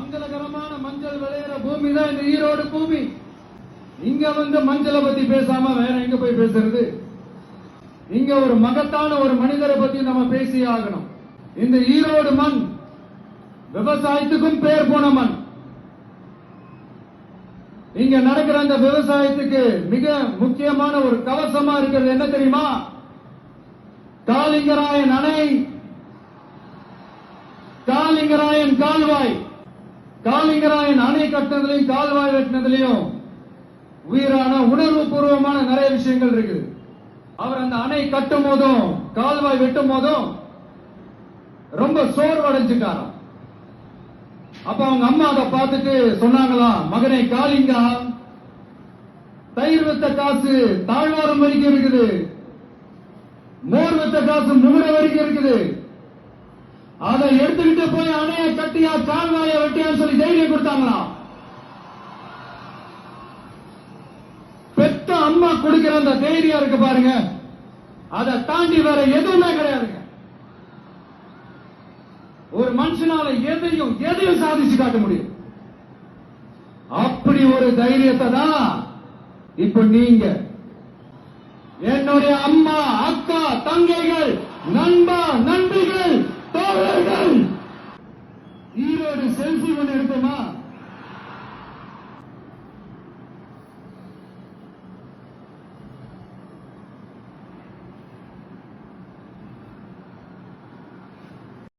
மங்களகரமான மஞ்சள் விளையிற பூமி தான் இந்த ஈரோடு பூமி. இங்க வந்து மஞ்சளை பத்தி பேசாம வேற எங்க போய் பேசுறது? இங்க ஒரு மகத்தான ஒரு மனிதரை பத்தி நம்ம பேசி ஆகணும். இந்த ஈரோடு மண் விவசாயத்துக்கும் பேர் போன மண். இங்க நடக்கிற அந்த விவசாயத்துக்கு மிக முக்கியமான ஒரு கவசமா இருக்கிறது என்ன தெரியுமா? காலிங்கராயன் அணை, காலிங்கராயன் கால்வாய். காலிங்கராயன் அணை கட்டினதுலையும் கால்வாய் வெட்டினதுலையும் உயிரான உணர்வு பூர்வமான நிறைய விஷயங்கள் இருக்கு. அவர் அந்த அணை கட்டும் போதும் கால்வாய் வெட்டும் போதும் ரொம்ப சோர்வடைஞ்சுட்டாராம். அப்ப அவங்க அம்மா அதை பார்த்துட்டு சொன்னாங்களாம், மகனே காலிங்கா, தயிர் வித்த காசு தாழ்வாரம் வரைக்கும் இருக்குது, மோர் வித்த காசு முகட வரைக்கும் இருக்குது, அதை எடுத்துக்கிட்டு போய் அணைய கட்டியா கால்வாய வெட்டியான்னு சொல்லி தைரியம் கொடுத்தாங்களாம். பெத்த அம்மா கொடுக்கிற அந்த தைரியம் இருக்கு பாருங்க, அதை தாண்டி வேற எதுவுமே கிடையாதுங்க. ஒரு மனுஷனால எதையும் சாதிச்சு காட்ட முடியும். அப்படி ஒரு தைரியத்தை தான் இப்ப நீங்க என்னுடைய அம்மா, அக்கா, தங்கைகள், நண்பா, நண்பிகள், தோழர்கள், ஈரோடு செல்ஃபி ஒன்று எடுப்போமா?